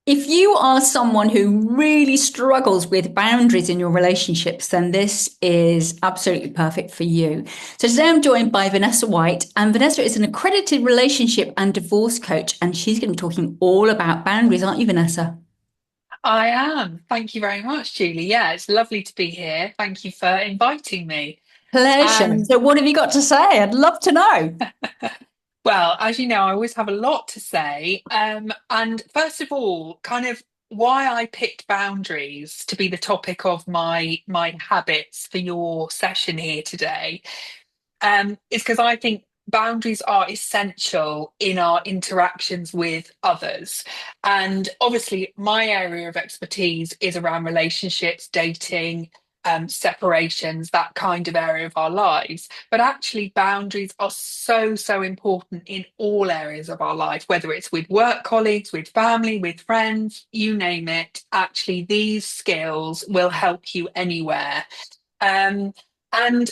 If you are someone who really struggles with boundaries in your relationships, then this is absolutely perfect for you. So today I'm joined by Vanessa White, and Vanessa is an accredited relationship and divorce coach, and she's going to be talking all about boundaries, aren't you, Vanessa? I am. Thank you very much, Julie. Yeah, it's lovely to be here. Thank you for inviting me. Pleasure. Um, So what have you got to say? I'd love to know. well, as you know, I always have a lot to say. And first of all, kind of why I picked boundaries to be the topic of my habits for your session here today, is because I think boundaries are essential in our interactions with others. And obviously, my area of expertise is around relationships, dating, separations, that kind of area of our lives. But actually, boundaries are so important in all areas of our life, whether it's with work colleagues, with family, with friends, you name it. Actually, these skills will help you anywhere. Um, and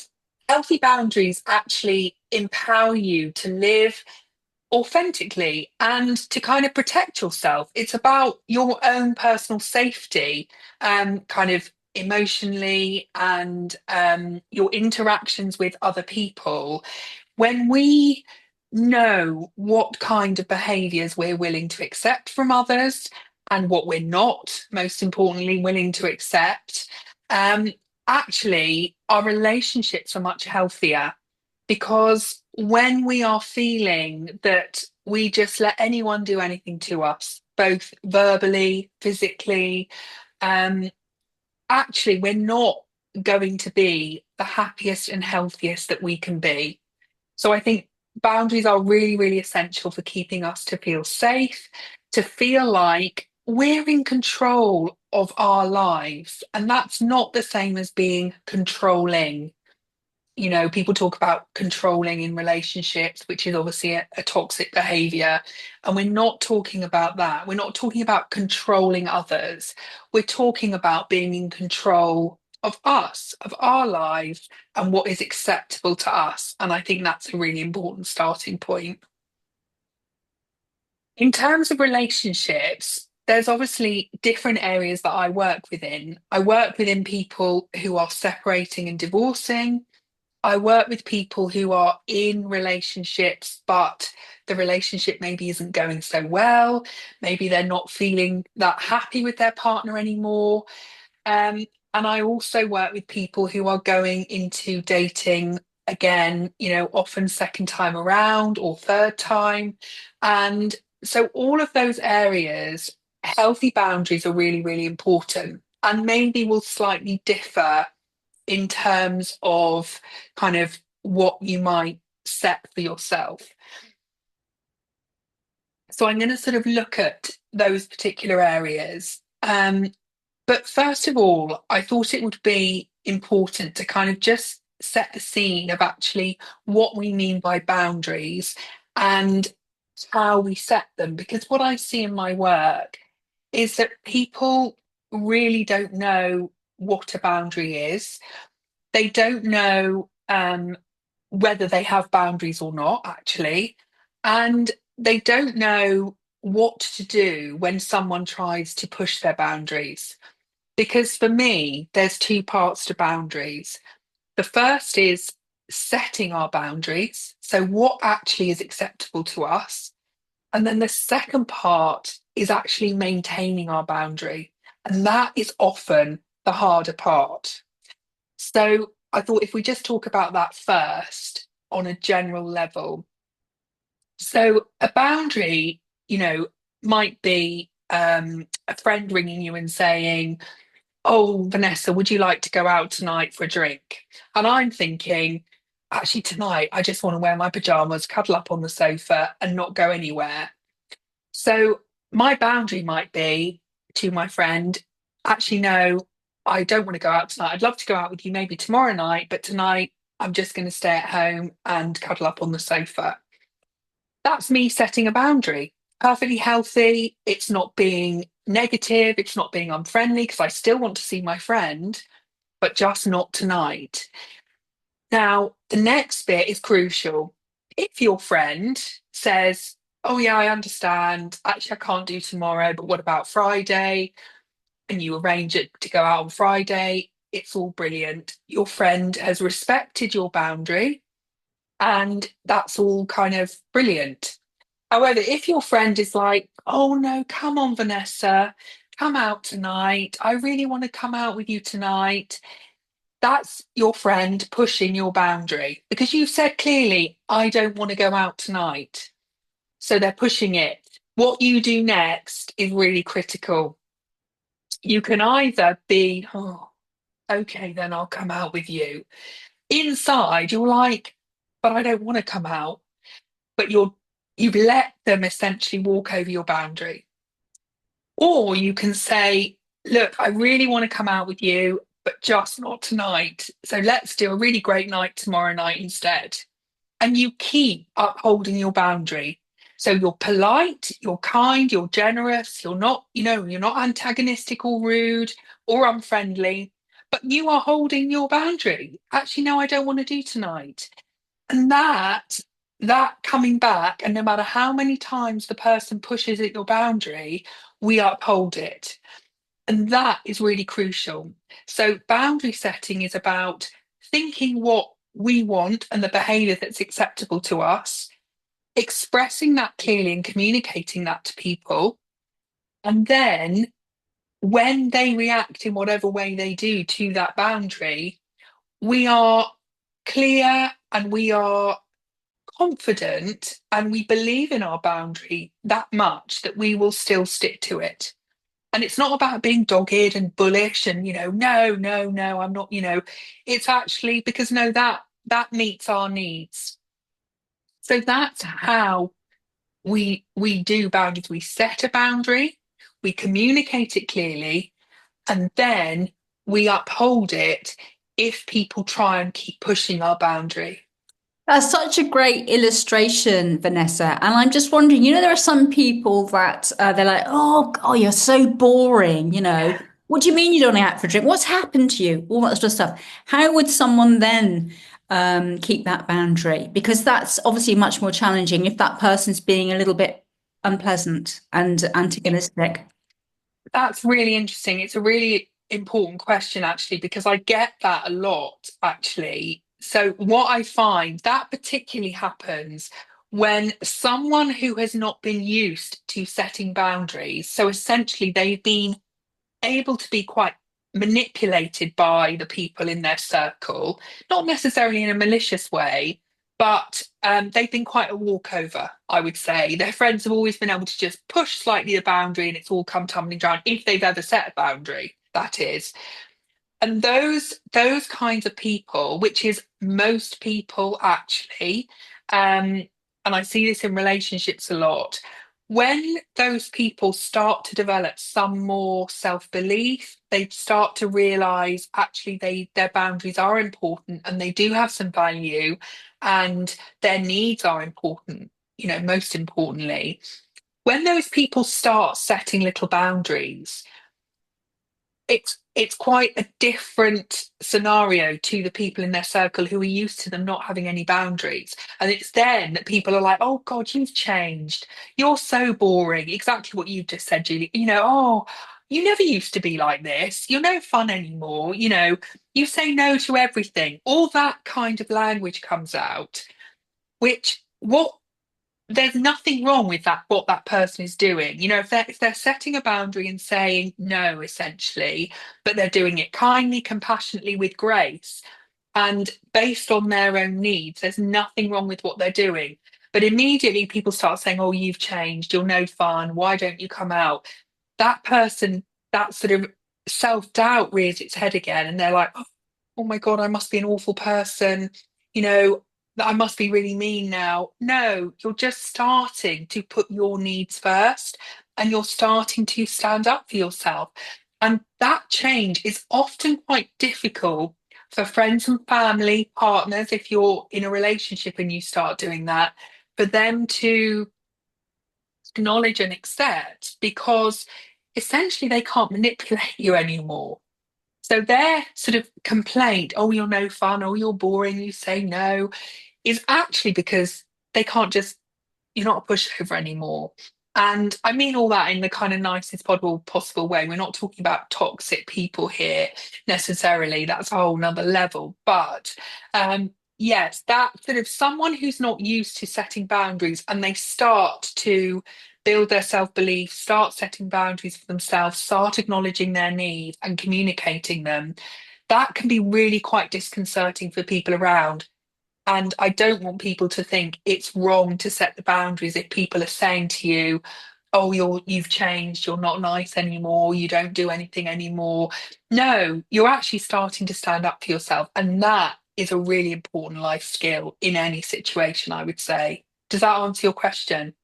healthy boundaries actually empower you to live authentically and to kind of protect yourself. It's about your own personal safety, kind of emotionally, and your interactions with other people. When we know what kind of behaviors we're willing to accept from others and what we're not, most importantly, willing to accept, um, actually, our relationships are much healthier because when we are feeling that we just let anyone do anything to us, both verbally, physically, um, actually, we're not going to be the happiest and healthiest that we can be. So I think boundaries are really essential for keeping us to feel safe, to feel like we're in control of our lives. And that's not the same as being controlling. You know, people talk about controlling in relationships, which is obviously a toxic behavior. And we're not talking about that. We're not talking about controlling others. We're talking about being in control of us, of our lives, and what is acceptable to us. And I think that's a really important starting point. In terms of relationships, there's obviously different areas that I work within. I work within people who are separating and divorcing. I work with people who are in relationships, but the relationship maybe isn't going so well. Maybe they're not feeling that happy with their partner anymore. And I also work with people who are going into dating again, you know, often second time around or third time. And so, all of those areas, healthy boundaries are really important and maybe will slightly differ in terms of kind of what you might set for yourself. So I'm going to sort of look at those particular areas. But first of all, I thought it would be important to kind of just set the scene of actually what we mean by boundaries and how we set them. Because what I see in my work is that people really don't know what a boundary is. They don't know whether they have boundaries or not, actually. And they don't know what to do when someone tries to push their boundaries. Because for me, there's two parts to boundaries. The first is setting our boundaries. So, what actually is acceptable to us? And then the second part is actually maintaining our boundary. And that is often the harder part. So I thought if we just talk about that first on a general level. So a boundary, you know, might be a friend ringing you and saying, "Oh, Vanessa, would you like to go out tonight for a drink?" And I'm thinking, actually, tonight I just want to wear my pajamas, cuddle up on the sofa, and not go anywhere. So my boundary might be to my friend, actually, no, I don't want to go out tonight. I'd love to go out with you maybe tomorrow night, but tonight I'm just going to stay at home and cuddle up on the sofa. That's me setting a boundary. Perfectly healthy. It's not being negative. It's not being unfriendly because I still want to see my friend, but just not tonight. Now, the next bit is crucial. If your friend says, oh yeah, I understand. Actually, I can't do tomorrow, but what about Friday? And you arrange it to go out on Friday. It's all brilliant. Your friend has respected your boundary, and that's all kind of brilliant. However, if your friend is like, oh no, come on, Vanessa, come out tonight. I really want to come out with you tonight. That's your friend pushing your boundary because you said clearly, I don't want to go out tonight. So they're pushing it. What you do next is really critical. You can either be, oh, okay, then I'll come out with you. Inside, you're like, but I don't want to come out. But you've let them essentially walk over your boundary. Or you can say, look, I really want to come out with you, but just not tonight. So let's do a really great night tomorrow night instead. And you keep upholding your boundary. So you're polite, you're kind, you're generous, you're not, you're not antagonistic or rude or unfriendly, but you are holding your boundary. Actually, no, I don't want to do tonight. And that coming back, and no matter how many times the person pushes at your boundary, we uphold it. And that is really crucial. So boundary setting is about thinking what we want and the behavior that's acceptable to us, expressing that clearly and communicating that to people. And then when they react in whatever way they do to that boundary, we are clear and we are confident and we believe in our boundary that much that we will still stick to it. And it's not about being dogged and bullish and, no, no, no, I'm not, it's actually because no, that meets our needs. So that's how we do boundaries. We set a boundary, we communicate it clearly, and then we uphold it if people try and keep pushing our boundary. That's such a great illustration, Vanessa. And I'm just wondering, there are some people that they're like, oh, you're so boring. What do you mean you don't out for a drink? What's happened to you? All that sort of stuff. How would someone then keep that boundary? Because that's obviously much more challenging if that person's being a little bit unpleasant and antagonistic. That's really interesting. It's a really important question, actually, because I get that a lot, actually. So, what I find that particularly happens when someone who has not been used to setting boundaries, so essentially they've been able to be quite manipulated by the people in their circle, not necessarily in a malicious way, but they've been quite a walkover, I would say. Their friends have always been able to just push slightly the boundary and it's all come tumbling down, if they've ever set a boundary, that is. And those kinds of people, which is most people actually, and I see this in relationships a lot, when those people start to develop some more self-belief, they start to realize actually their boundaries are important and they do have some value and their needs are important, most importantly. When those people start setting little boundaries, it's quite a different scenario to the people in their circle who are used to them not having any boundaries. And it's then that people are like, oh God, you've changed. You're so boring. Exactly what you've just said, Julie. Oh, you never used to be like this. You're no fun anymore. You say no to everything. All that kind of language comes out, which what there's nothing wrong with that, what that person is doing. If they're setting a boundary and saying no, essentially, but they're doing it kindly, compassionately, with grace, and based on their own needs, there's nothing wrong with what they're doing. But immediately people start saying, oh, you've changed, you're no fun, why don't you come out? That person, that sort of self-doubt rears its head again, and they're like, oh my God, I must be an awful person. You know, that I must be really mean now. No, you're just starting to put your needs first and you're starting to stand up for yourself. And that change is often quite difficult for friends and family, partners, if you're in a relationship and you start doing that, for them to acknowledge and accept because essentially they can't manipulate you anymore. So their sort of complaint, oh, you're no fun, oh, you're boring, you say no, is actually because they can't just you're not a pushover anymore. And I mean all that in the kind of nicest possible way. We're not talking about toxic people here necessarily. That's a whole nother level. But yes, that sort of someone who's not used to setting boundaries and they start to build their self-belief, start setting boundaries for themselves, start acknowledging their needs and communicating them, that can be really quite disconcerting for people around. And I don't want people to think it's wrong to set the boundaries if people are saying to you, oh, you've changed, you're not nice anymore, you don't do anything anymore. No, you're actually starting to stand up for yourself. And that is a really important life skill in any situation, I would say. Does that answer your question?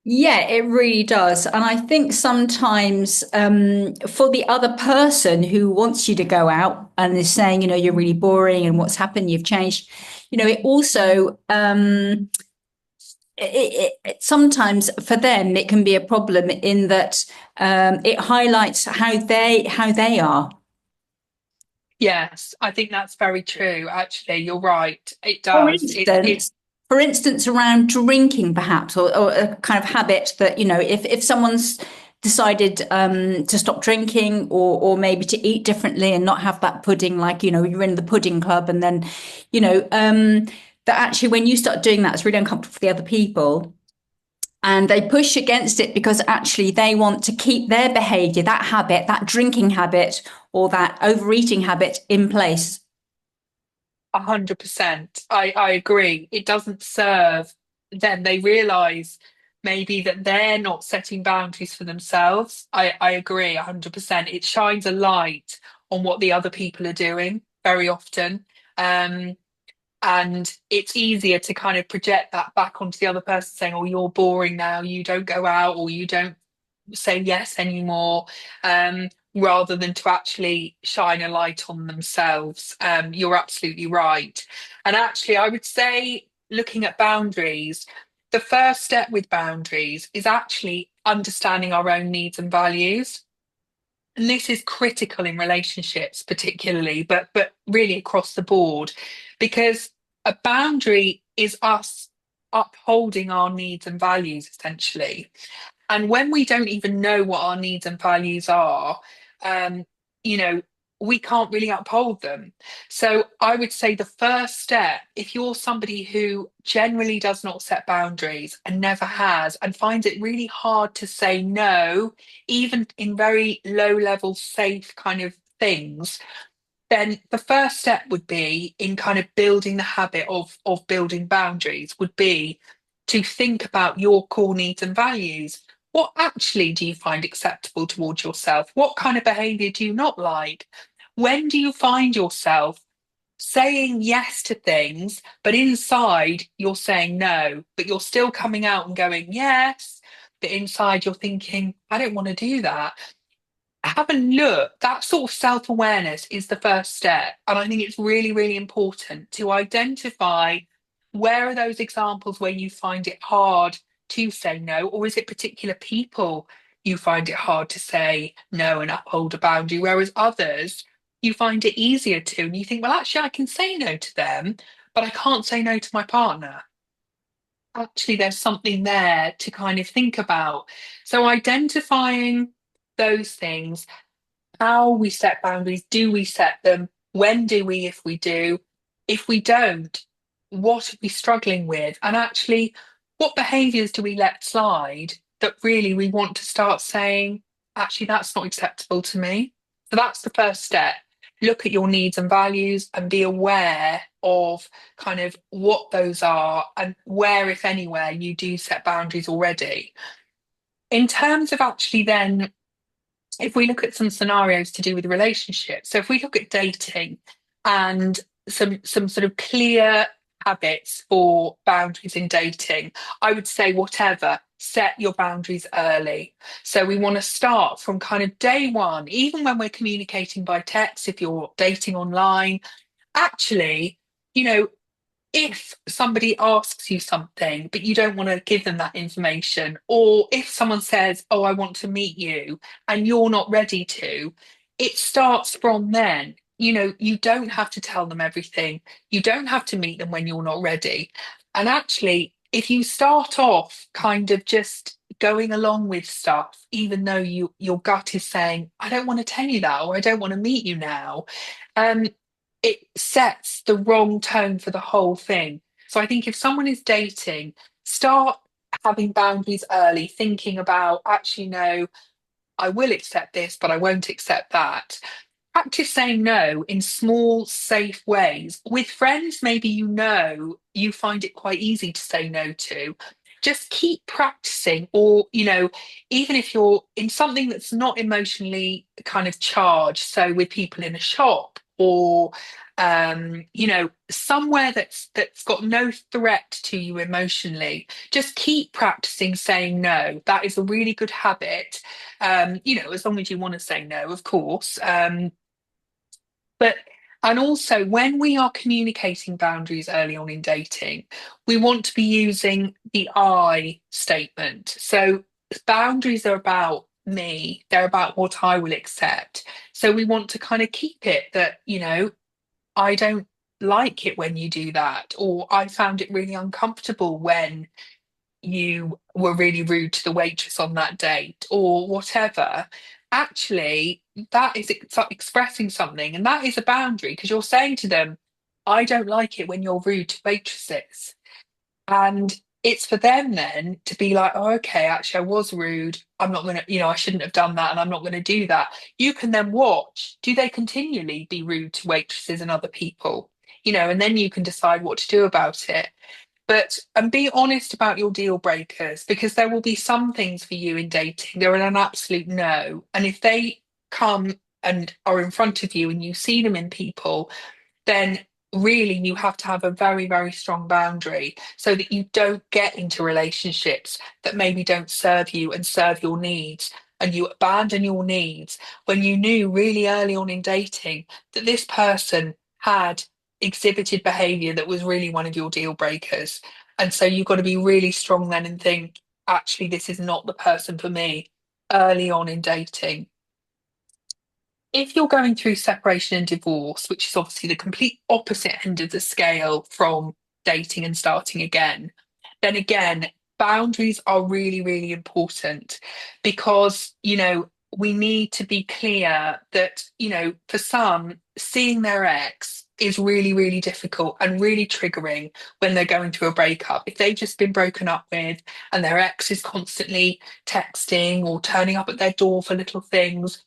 Yeah, it really does. And I think sometimes for the other person who wants you to go out and is saying, you're really boring and what's happened, you've changed, it also, sometimes for them, it can be a problem in that it highlights how they are. Yes, I think that's very true. Actually, you're right. It For does. It instance, for instance, around drinking, perhaps, or a kind of habit that, if someone's decided to stop drinking or maybe to eat differently and not have that pudding, like, you're in the pudding club and then, that actually when you start doing that, it's really uncomfortable for the other people. And they push against it because actually they want to keep their behavior, that habit, that drinking habit or that overeating habit in place. 100%. I agree. It doesn't serve them. They realize maybe that they're not setting boundaries for themselves. I agree 100%. It shines a light on what the other people are doing very often. Um, and it's easier to kind of project that back onto the other person saying, oh, you're boring now, you don't go out or you don't say yes anymore, rather than to actually shine a light on themselves. You're absolutely right. And actually, I would say, looking at boundaries, the first step with boundaries is actually understanding our own needs and values. And this is critical in relationships, particularly, but really across the board, because a boundary is us upholding our needs and values, essentially. And when we don't even know what our needs and values are, um, you know, we can't really uphold them. So I would say the first step, if you're somebody who generally does not set boundaries and never has, and finds it really hard to say no, even in very low level, safe kind of things, then the first step would be in kind of building the habit of building boundaries would be to think about your core needs and values. What actually do you find acceptable towards yourself? What kind of behavior do you not like? When do you find yourself saying yes to things, but inside you're saying no, but you're still coming out and going yes, but inside you're thinking, I don't want to do that. Have a look. That sort of self-awareness is the first step. And I think it's really, really important to identify where are those examples where you find it hard to say no, or is it particular people you find it hard to say no and uphold a boundary, whereas others you find it easier to, and you think, well, actually, I can say no to them, but I can't say no to my partner. Actually, there's something there to kind of think about. So identifying those things, how we set boundaries, do we set them? When do we, if we do? If we don't, what are we struggling with? And actually, what behaviours do we let slide that really we want to start saying, actually, that's not acceptable to me? So that's the first step. Look at your needs and values and be aware of kind of what those are and where, if anywhere, you do set boundaries already. In terms of actually then if we look at some scenarios to do with relationships, so if we look at dating and some sort of clear habits for boundaries in dating, I would say whatever, set your boundaries early. So we want to start from kind of day one, even when we're communicating by text, if you're dating online, actually, you know, if somebody asks you something, but you don't want to give them that information, or if someone says, oh, I want to meet you, and you're not ready to, it starts from then. You know, you don't have to tell them everything. You don't have to meet them when you're not ready. And actually, if you start off kind of just going along with stuff, even though your gut is saying, I don't want to tell you that, or I don't want to meet you now, um, it sets the wrong tone for the whole thing. So I think if someone is dating, start having boundaries early, thinking about, actually, no, I will accept this, but I won't accept that. Practice saying no in small, safe ways. With friends, maybe you find it quite easy to say no to. Just keep practicing, or, even if you're in something that's not emotionally kind of charged, so with people in a shop or somewhere that's got no threat to you emotionally, just keep practicing saying no. That is a really good habit. As long as you want to say no, of course. But and also when we are communicating boundaries early on in dating, we want to be using the I statement. So boundaries are about me, they're about what I will accept. So we want to kind of keep it that, I don't like it when you do that, or I found it really uncomfortable when you were really rude to the waitress on that date, or whatever. Actually, that is expressing something, and that is a boundary because you're saying to them, I don't like it when you're rude to waitresses. And it's for them then to be like, oh, okay, actually, I was rude. I'm not going to, I shouldn't have done that, and I'm not going to do that. You can then watch, do they continually be rude to waitresses and other people? And then you can decide what to do about it. But and be honest about your deal breakers, because there will be some things for you in dating. They're an absolute no. And if they come and are in front of you and you see them in people, then really you have to have a very, very strong boundary so that you don't get into relationships that maybe don't serve you and serve your needs. And you abandon your needs when you knew really early on in dating that this person had exhibited behavior that was really one of your deal breakers. And so you've got to be really strong then and think, actually, this is not the person for me early on in dating. If you're going through separation and divorce, which is obviously the complete opposite end of the scale from dating and starting again, then again, boundaries are really, really important because, we need to be clear that, for some, seeing their ex is really, really difficult and really triggering when they're going through a breakup. If they've just been broken up with and their ex is constantly texting or turning up at their door for little things,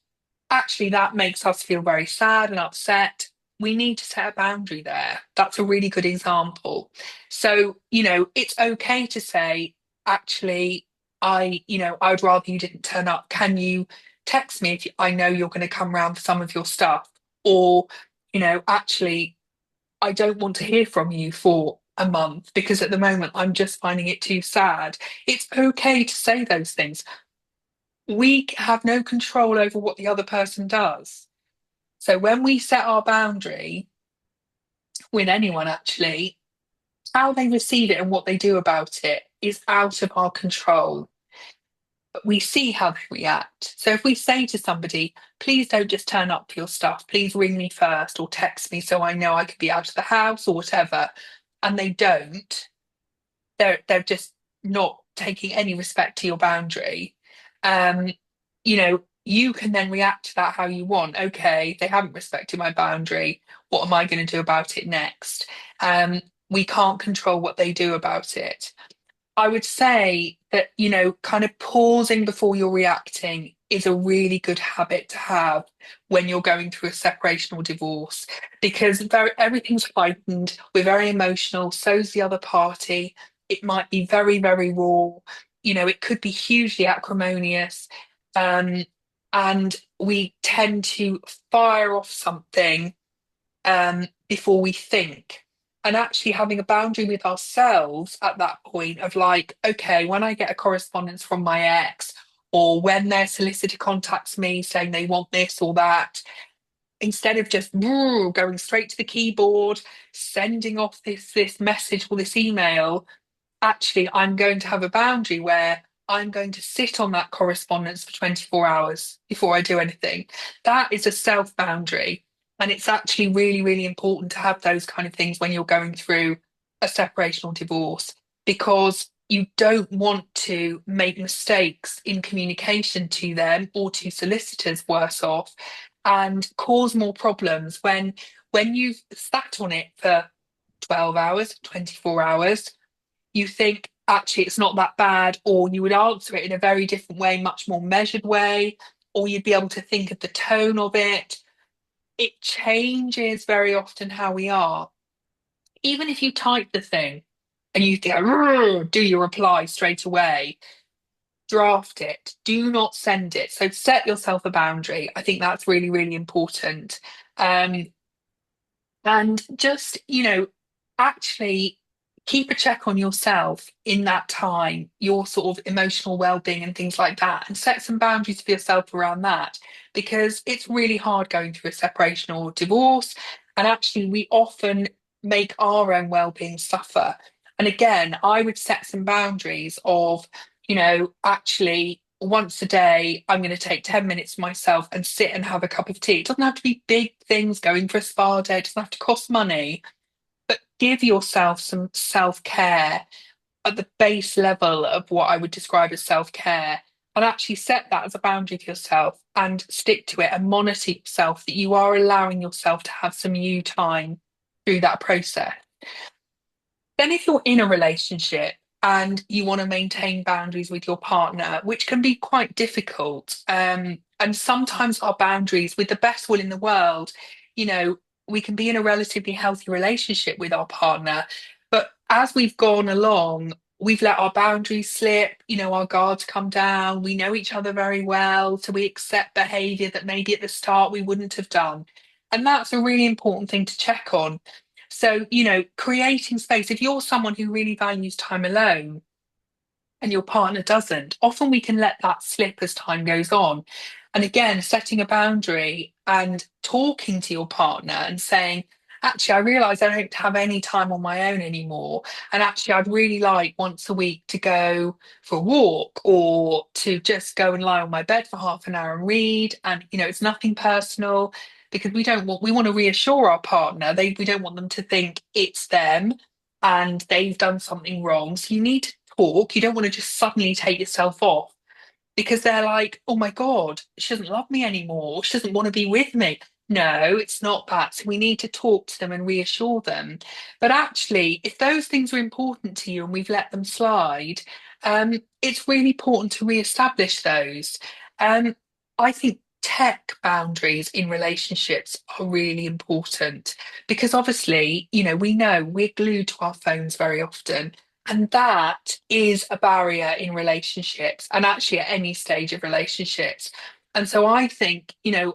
actually that makes us feel very sad and upset. We need to set a boundary there. That's a really good example. So, it's okay to say, actually, I'd rather you didn't turn up. Can you text me if I know you're going to come round for some of your stuff? Or, actually, I don't want to hear from you for a month because at the moment I'm just finding it too sad. It's okay to say those things. We have no control over what the other person does. So when we set our boundary with anyone, actually, how they receive it and what they do about it is out of our control. But we see how they react. So if we say to somebody, please don't just turn up for your stuff, please ring me first or text me so I know I could be out of the house or whatever, and they don't, they're just not taking any respect to your boundary. Um, you can then react to that how you want. Okay, they haven't respected my boundary. What am I going to do about it next? Um, we can't control what they do about it. I would say that, kind of pausing before you're reacting is a really good habit to have when you're going through a separation or divorce because everything's heightened. We're very emotional, so's the other party. It might be very, very raw. It could be hugely acrimonious. Um, and we tend to fire off something before we think. And actually having a boundary with ourselves at that point of like, okay, when I get a correspondence from my ex, or when their solicitor contacts me saying they want this or that, instead of just going straight to the keyboard, sending off this message or this email, actually, I'm going to have a boundary where I'm going to sit on that correspondence for 24 hours before I do anything. That is a self boundary. And it's actually really, really important to have those kind of things when you're going through a separation or divorce because you don't want to make mistakes in communication to them or to solicitors worse off and cause more problems when you've sat on it for 12 hours, 24 hours, you think actually it's not that bad, or you would answer it in a very different way, much more measured way, or you'd be able to think of the tone of it. It changes very often how we are. Even if you type the thing and you think, "Rrr," do your reply straight away, draft it, do not send it. So set yourself a boundary. I think that's really, really important. Um, and just, actually keep a check on yourself in that time, your sort of emotional well-being and things like that, and set some boundaries for yourself around that, because it's really hard going through a separation or divorce. And actually, we often make our own well-being suffer. And again, I would set some boundaries of, actually once a day, I'm going to take 10 minutes for myself and sit and have a cup of tea. It doesn't have to be big things, going for a spa day, it doesn't have to cost money, but give yourself some self-care at the base level of what I would describe as self-care. And actually set that as a boundary for yourself and stick to it and monitor yourself that you are allowing yourself to have some you time through that process. Then, if you're in a relationship and you want to maintain boundaries with your partner, which can be quite difficult, and sometimes our boundaries, with the best will in the world, you know, we can be in a relatively healthy relationship with our partner, but as we've gone along, we've let our boundaries slip, our guards come down, we know each other very well, so we accept behavior that maybe at the start we wouldn't have done. And that's a really important thing to check on. So, creating space, if you're someone who really values time alone and your partner doesn't, often we can let that slip as time goes on. And again, setting a boundary and talking to your partner and saying, actually, I realise I don't have any time on my own anymore. And actually, I'd really like once a week to go for a walk or to just go and lie on my bed for half an hour and read. And, it's nothing personal, because we want to reassure our partner. We don't want them to think it's them and they've done something wrong. So you need to talk. You don't want to just suddenly take yourself off, because they're like, oh my God, she doesn't love me anymore. She doesn't want to be with me. No, it's not that. So we need to talk to them and reassure them. But actually, if those things are important to you and we've let them slide, it's really important to re-establish those. Um, I think tech boundaries in relationships are really important, because obviously, we know we're glued to our phones very often. And that is a barrier in relationships, and actually at any stage of relationships. And so I think,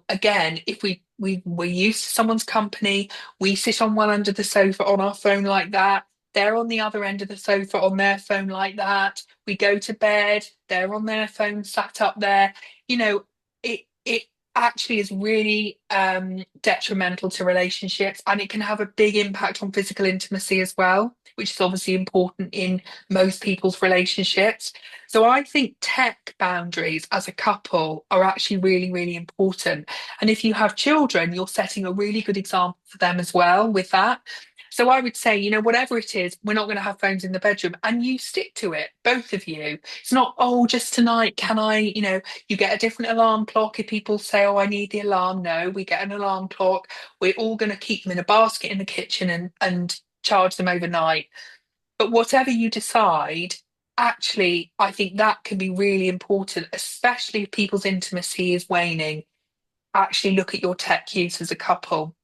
again, if we're used to someone's company, we sit on one end of the sofa on our phone like that, they're on the other end of the sofa on their phone like that. We go to bed, they're on their phone sat up there. It actually is really detrimental to relationships, and it can have a big impact on physical intimacy as well, which is obviously important in most people's relationships. So I think tech boundaries as a couple are actually really, really important. And if you have children, you're setting a really good example for them as well with that. So I would say, whatever it is, we're not going to have phones in the bedroom, and you stick to it, both of you. It's not, oh, just tonight, can I, you get a different alarm clock if people say, oh, I need the alarm. No, we get an alarm clock. We're all going to keep them in a basket in the kitchen and charge them overnight. But whatever you decide, actually, I think that can be really important, especially if people's intimacy is waning. Actually, look at your tech use as a couple.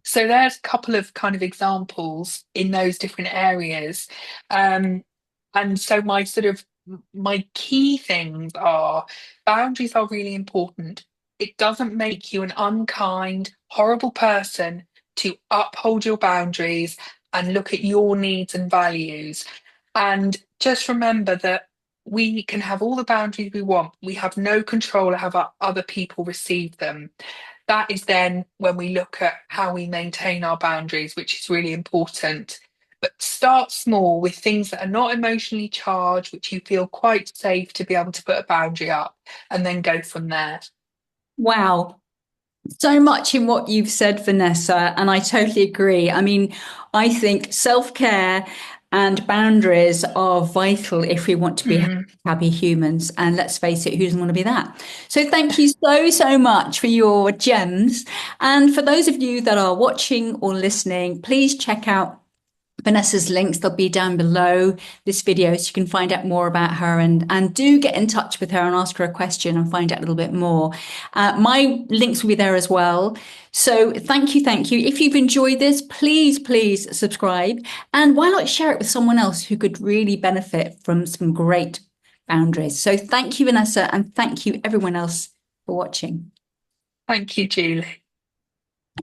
So there's a couple of kind of examples in those different areas. Um, and so my key things are, boundaries are really important. It doesn't make you an unkind, horrible person to uphold your boundaries and look at your needs and values. And just remember that we can have all the boundaries we want. We have no control of how other people receive them. That is then when we look at how we maintain our boundaries, which is really important. But start small with things that are not emotionally charged, which you feel quite safe to be able to put a boundary up, and then go from there. Wow. So much in what you've said, Vanessa, and I totally agree. I mean, I think self-care And boundaries are vital if we want to be Mm. happy humans. And let's face it, who doesn't want to be that? So thank you so, so much for your gems. And for those of you that are watching or listening, please check out Vanessa's links. They'll be down below this video so you can find out more about her, and do get in touch with her and ask her a question and find out a little bit more. My links will be there as well. So thank you, thank you. If you've enjoyed this, please subscribe, and why not share it with someone else who could really benefit from some great boundaries. So thank you, Vanessa, and thank you everyone else for watching. Thank you, Julie.